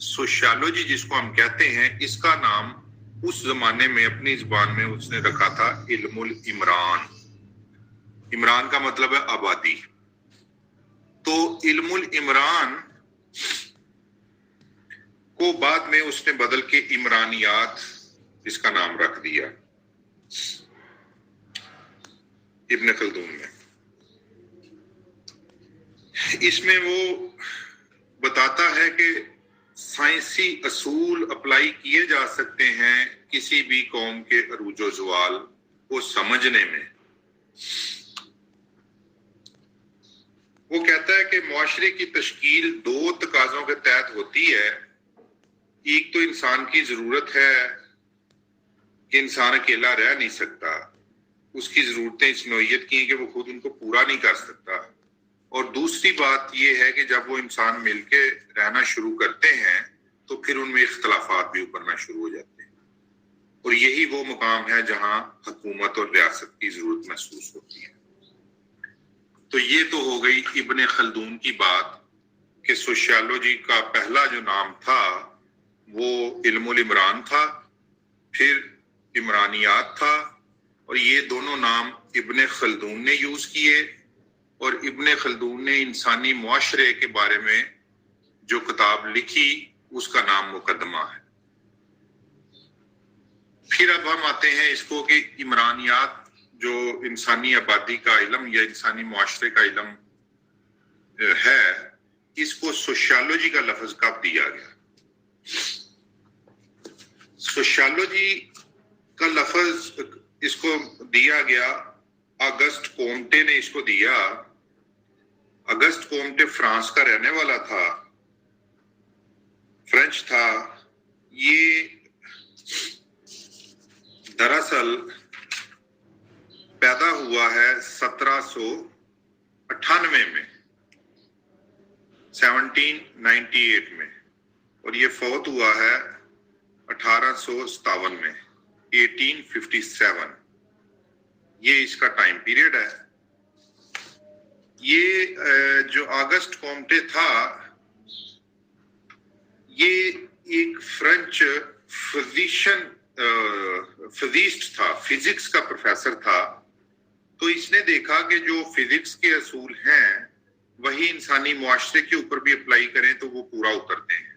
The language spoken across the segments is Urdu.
سوشیالوجی جس کو ہم کہتے ہیں، اس کا نام اس زمانے میں اپنی زبان میں اس نے رکھا تھا علم العمران. عمران کا مطلب ہے آبادی. تو علم العمران کو بعد میں اس نے بدل کے عمرانیات اس کا نام رکھ دیا ابن خلدون نے. اس میں وہ بتاتا ہے کہ سائنسی اصول اپلائی کیے جا سکتے ہیں کسی بھی قوم کے عروج و زوال کو سمجھنے میں. وہ کہتا ہے کہ معاشرے کی تشکیل دو تقاضوں کے تحت ہوتی ہے. ایک تو انسان کی ضرورت ہے کہ انسان اکیلا رہ نہیں سکتا، اس کی ضرورتیں اس نوعیت کی ہیں کہ وہ خود ان کو پورا نہیں کر سکتا. اور دوسری بات یہ ہے کہ جب وہ انسان مل کے رہنا شروع کرتے ہیں تو پھر ان میں اختلافات بھی ابھرنا شروع ہو جاتے ہیں. اور یہی وہ مقام ہے جہاں حکومت اور ریاست کی ضرورت محسوس ہوتی ہے. تو یہ تو ہو گئی ابن خلدون کی بات کہ سوشیالوجی کا پہلا جو نام تھا وہ علم العمران تھا، پھر عمرانیات تھا، اور یہ دونوں نام ابن خلدون نے یوز کیے. اور ابن خلدون نے انسانی معاشرے کے بارے میں جو کتاب لکھی اس کا نام مقدمہ ہے. پھر اب ہم آتے ہیں اس کو کہ عمرانیات جو انسانی آبادی کا علم یا انسانی معاشرے کا علم ہے، اس کو سوشیالوجی کا لفظ کب دیا گیا؟ سوشیالوجی کا لفظ اس کو دیا گیا، اگسٹ کومٹے نے اس کو دیا. اگسٹ کومٹے فرانس کا رہنے والا تھا، فرینچ تھا. یہ دراصل پیدا ہوا ہے 1798 میں، 1798 میں، اور یہ فوت ہوا ہے 1857 میں، 1857. یہ اس کا ٹائم پیریڈ ہے. یہ جو آگسٹ کومٹے تھا یہ ایک فرینچ فزسٹ تھا، فزکس کا پروفیسر تھا. تو اس نے دیکھا کہ جو فزکس کے اصول ہیں وہی انسانی معاشرے کے اوپر بھی اپلائی کریں تو وہ پورا اترتے ہیں،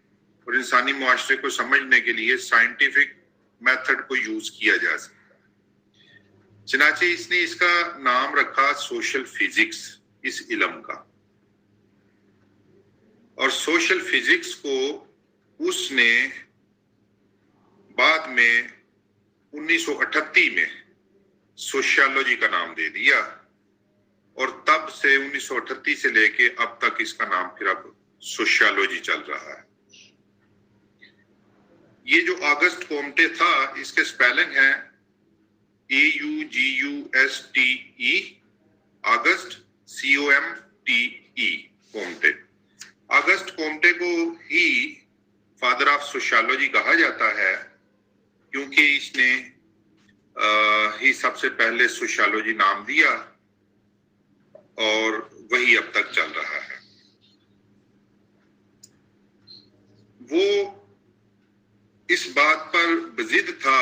اور انسانی معاشرے کو سمجھنے کے لیے سائنٹیفک میتھڈ کو یوز کیا جا سکتا ہے. چنانچہ اس نے اس کا نام رکھا سوشل فزکس، اس علم کا. اور سوشل فزکس کو اس نے بعد میں 1938 میں سوشیالوجی کا نام دے دیا، اور تب سے 1938 سے لے کے اب تک اس کا نام پھر اب سوشیالوجی چل رہا ہے. یہ جو آگسٹ کومٹے تھا اس کے سپیلنگ ہے AUGUSTE، آگسٹ COMTE، کومٹے. آگسٹ کومٹے کو ہی فادر آف سوشیالوجی کہا جاتا ہے کیونکہ اس نے ہی سب سے پہلے سوشیالوجی نام دیا، اور وہی اب تک چل رہا ہے. وہ اس بات پر بضد تھا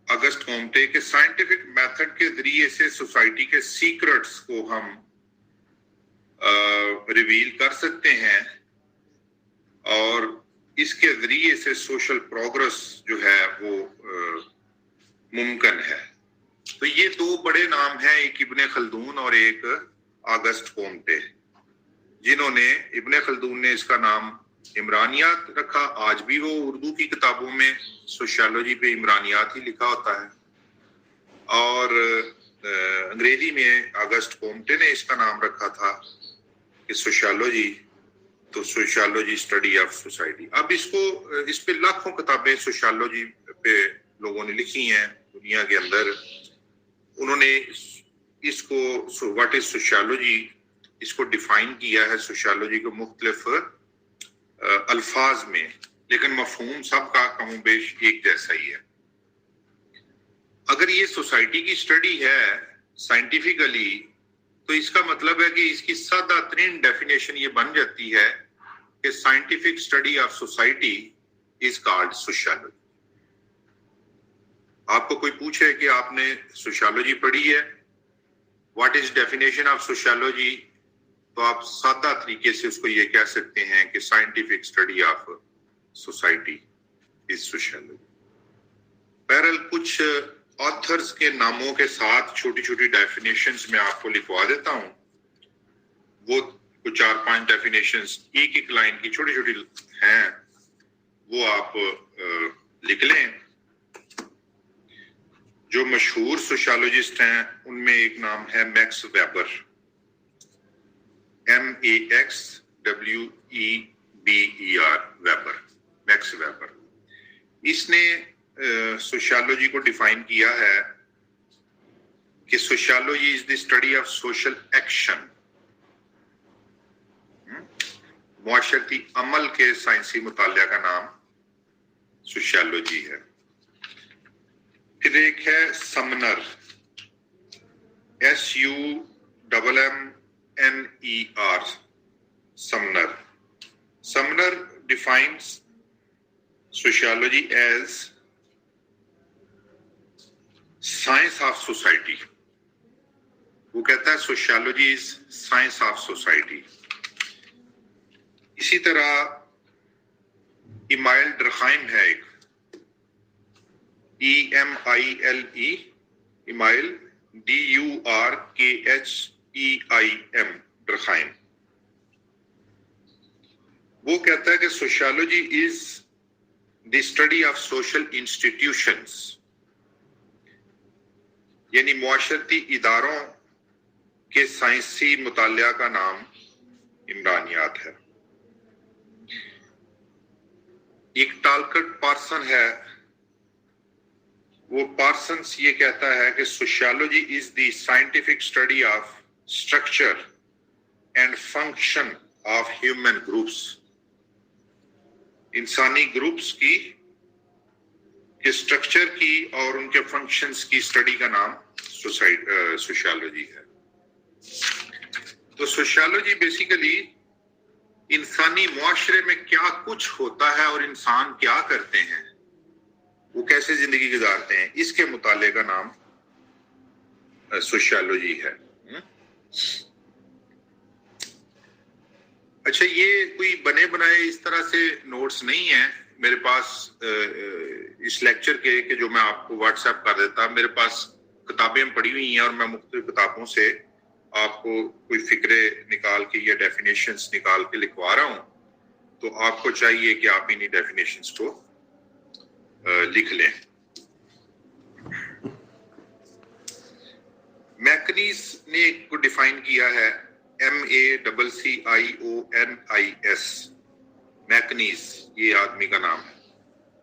اگسٹ کومٹے کہ سائنٹیفک میتھڈ کے ذریعے سے سوسائٹی کے سیکرٹس کو ہم ریویل کر سکتے ہیں، اور اس کے ذریعے سے سوشل پروگرس جو ہے وہ ممکن ہے. تو یہ دو بڑے نام ہیں، ایک ابن خلدون اور ایک آگسٹ کومٹے، جنہوں نے ابن خلدون نے اس کا نام عمرانیات رکھا. آج بھی وہ اردو کی کتابوں میں سوشیالوجی پہ عمرانیات ہی لکھا ہوتا ہے، اور انگریزی میں آگسٹ کومٹے نے اس کا نام رکھا تھا کہ سوشیالوجی، تو سوشیالوجی اسٹڈی آف سوسائٹی. اب اس پہ لاکھوں کتابیں سوشیالوجی پہ لوگوں نے لکھی ہیں دنیا کے اندر. انہوں نے اس کو واٹ از سوشیالوجی اس کو ڈیفائن کیا ہے سوشیالوجی کو مختلف الفاظ میں، لیکن مفہوم سب کا کم و بیش ایک جیسا ہی ہے. اگر یہ سوسائٹی کی اسٹڈی ہے سائنٹیفکلی تو اس کا مطلب ہے کہ اس کی سادہ ترین ڈیفینیشن یہ بن جاتی ہے کہ scientific study of society is called sociology. آپ کو کوئی پوچھے کہ آپ نے سوشیالوجی پڑھی ہے, what is definition of sociology, تو آپ سادہ طریقے سے اس کو یہ کہہ سکتے ہیں کہ scientific study of society is sociology. بہرحال کچھ آتھرز کے ناموں کے ساتھ چھوٹی چھوٹی ڈیفینیشنز میں آپ کو لکھوا دیتا ہوں. وہ کچھ 4-5 ڈیفینیشنز ایک ایک لائن کی چھوٹی چھوٹی ہیں, وہ آپ لکھ لیں. جو مشہور سوشیالوجسٹ ہیں ان میں ایک نام ہے Max Weber, MAXWEBER, Weber, Max Weber. اس نے سوشیالوجی کو ڈیفائن کیا ہے کہ sociology is the study of social action, معاشرتی عمل کے سائنسی مطالعہ کا نام سوشیالوجی ہے. پھر ایک ہے summoner, SUMMNER, summoner. Summoner defines sociology as science of society. وہ کہتا ہے sociology is science of society. اسی طرح ایمائل ڈرخائم ہے ایک, EMILE, ایمائل DURKHEIM, ڈرخائم. وہ کہتا ہے کہ sociology is the study of social institutions, یعنی معاشرتی اداروں کے سائنسی مطالعہ کا نام عمرانیات ہے. ایک ٹالکٹ پارسن ہے, وہ پارسنس یہ کہتا ہے کہ sociology is the scientific study of structure and function of human groups, انسانی گروپس کی اسٹرکچر کی اور ان کے فنکشنز کی اسٹڈی کا نام سوشیالوجی ہے. تو سوشیالوجی بیسیکلی انسانی معاشرے میں کیا کچھ ہوتا ہے اور انسان کیا کرتے ہیں, وہ کیسے زندگی گزارتے ہیں, اس کے مطالعے کا نام سوشیالوجی ہے. اچھا, یہ کوئی بنے بنائے اس طرح سے نوٹس نہیں ہیں میرے پاس اس لیکچر کے کہ جو میں آپ کو واٹس ایپ کر دیتا. میرے پاس کتابیں پڑھی ہوئی ہیں اور میں مختلف کتابوں سے آپ کو کوئی فکرے نکال کے یا ڈیفینیشنز نکال کے لکھوا رہا ہوں. تو آپ کو چاہیے کہ آپ انہی ڈیفینیشنز کو لکھ لیں. میکنیز نے کو ڈیفائن کیا ہے, MACCIONIS, میکنیز, یہ آدمی کا نام ہے.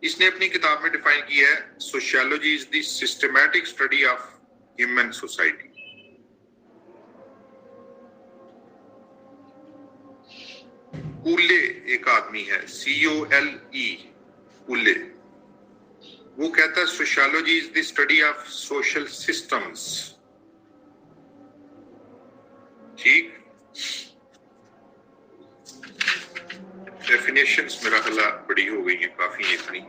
اس نے اپنی کتاب میں ڈیفائن کیا ہے sociology is the systematic study of human society. Cooley ایک آدمی ہے, COLE, کولے. وہ کہتا ہے sociology is the study of social systems. ٹھیک, ڈیفینیشنز میرا خیال بڑی ہو گئی ہیں, کافی اتنی.